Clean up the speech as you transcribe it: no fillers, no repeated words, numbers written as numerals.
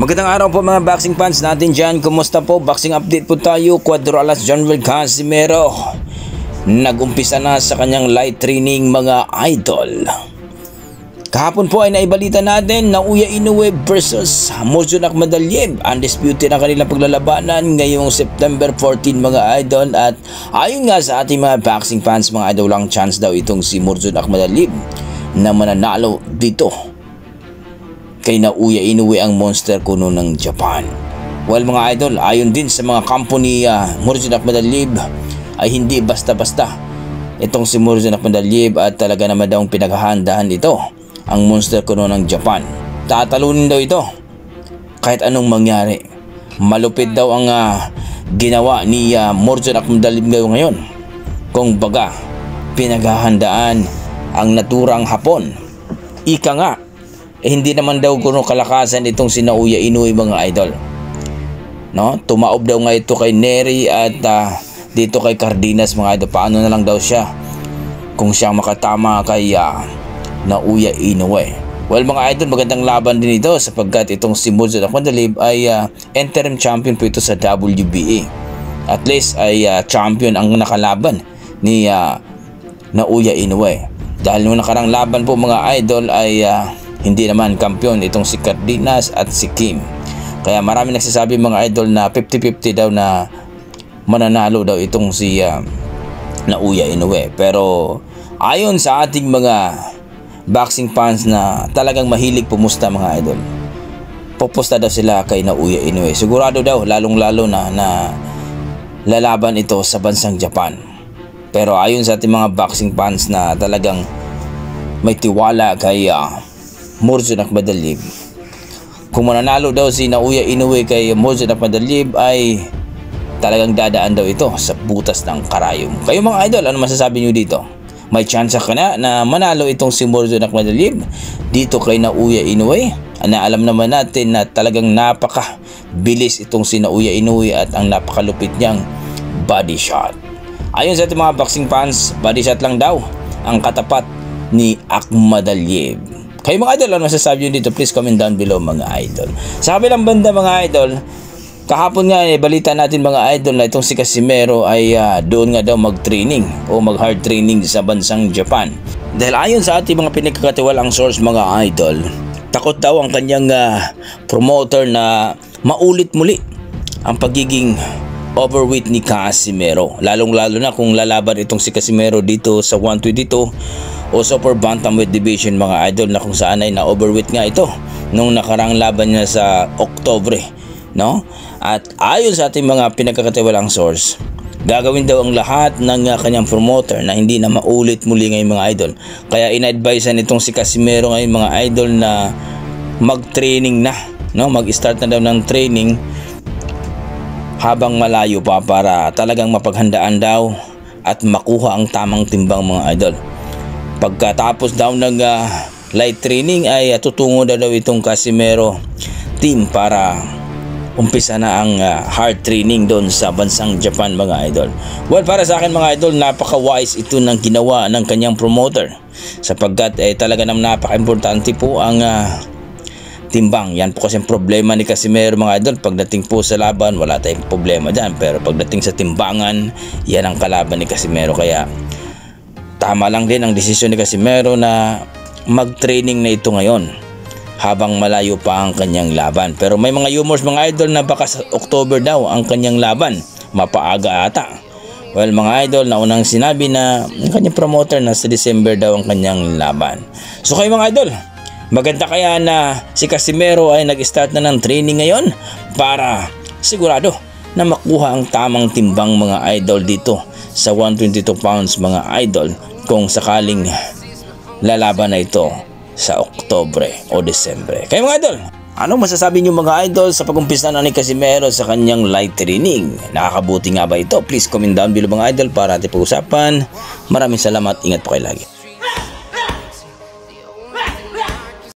Magandang araw po mga boxing fans natin dyan. Kumusta po? Boxing update po tayo. Cuadro Alas Jonvel Casimero nag-umpisa na sa kanyang light training mga idol. Kahapon po ay naibalita natin na Naoya Inoue versus Murzon Akhmadaliev. Undisputed ang kanilang paglalabanan ngayong September 14 mga idol. At ayon nga sa ating mga boxing fans mga idol, lang chance daw itong si Murzon Akhmadaliev na mananalo dito kay Naoya Inoue, ang monster kuno ng Japan. Well mga idol, ayon din sa mga kampo ni Murzon Akhmadaliev ay hindi basta-basta itong si Murzon Akhmadaliev at talaga naman daw pinaghahandaan ito ang monster kuno ng Japan. Tatalunin daw ito kahit anong mangyari. Malupit daw ang ginawa ni Murzon Akhmadaliev ngayon. Kung baga, pinaghahandaan ang naturang hapon. Ika nga, hindi naman daw kuno kalakasan itong si Naoya Inoue mga idol. No? Tumaob daw nga ito kay Nery at dito kay Cardenas mga idol. Paano na lang daw siya kung siya makatama kay Naoya Inoue. Well mga idol, magandang laban din ito sapagkat itong si Murzon Akhmadaliev ay interim champion po ito sa WBA. At least ay champion ang nakalaban ni Naoya Inoue. Dahil nung nakarang laban po mga idol ay hindi naman kampiyon itong si Cardenas at si Kim. Kaya marami nagsasabi mga idol na 50-50 daw na mananalo daw itong si Naoya Inoue. Pero ayon sa ating mga boxing fans na talagang mahilig pumusta mga idol, pupusta daw sila kay Naoya Inoue. Sigurado daw lalong-lalo na lalaban ito sa bansang Japan. Pero ayon sa ating mga boxing fans na talagang may tiwala kay Murzon Akhmadaliev, kung mananalo daw si Naoya Inoue kay Murzon Akhmadaliev ay talagang dadaan daw ito sa butas ng karayom. Kayo mga idol, ano masasabi nyo dito? May chance ka na manalo itong si Murzon Akhmadaliev dito kay Naoya Inoue? Alam naman natin na talagang napakabilis itong si Naoya Inoue at ang napakalupit niyang body shot. Ayon sa ating mga boxing fans, body shot lang daw ang katapat ni Akhmadaliev. Kayo mga idol, ano masasabi nyo dito? Please comment down below mga idol. Sa kabilang banda mga idol, kahapon nga balita natin mga idol na itong si Casimero ay doon nga daw mag-training o mag-hard training sa bansang Japan. Dahil ayon sa ating mga pinagkakatiwalang source mga idol, takot daw ang kanyang promoter na maulit muli ang pagiging overweight ni Casimero. Lalong-lalo na kung lalaban itong si Casimero dito sa 122 o super bantamweight division mga idol, na kung saan ay na-overweight nga ito nung nakarang laban niya sa Oktobre, no? At ayon sa ating mga pinagkakatiwalang source, gagawin daw ang lahat ng kanyang promoter na hindi na maulit muli ngayon mga idol. Kaya in-advise nitong si Casimero ngayon mga idol na mag-training na, no? Mag-start na daw ng training habang malayo pa para talagang mapaghandaan daw at makuha ang tamang timbang mga idol. Pagkatapos daw ng light training ay tutungo daw itong Casimero team para umpisa na ang hard training doon sa bansang Japan mga idol. Well, para sa akin mga idol, napaka-wise ito ng ginawa ng kanyang promoter sapagkat talaga naman napaka-importante po ang timbang. Yan po kasi problema ni Casimero mga idol. Pagdating po sa laban, wala tayong problema dyan. Pero pagdating sa timbangan, yan ang kalaban ni Casimero. Kaya tama lang din ang desisyon ni Casimero na mag-training na ito ngayon habang malayo pa ang kanyang laban. Pero may mga rumors mga idol na baka sa October daw ang kanyang laban. Mapaaga ata. Well mga idol, naunang sinabi na ang kanyang promoter na sa December daw ang kanyang laban. So kayo mga idol, maganda kaya na si Casimero ay nag-start na ng training ngayon para sigurado na makuha ang tamang timbang mga idol dito sa 122 pounds mga idol kung sakaling lalaban na ito sa Oktobre o Desembre. Kaya mga idol, anong masasabi niyo mga idol sa pag-umpisa na ni Casimero sa kanyang light training? Nakakabuti nga ba ito? Please comment down below mga idol para ating pag-usapan. Maraming salamat, ingat po kayo lagi.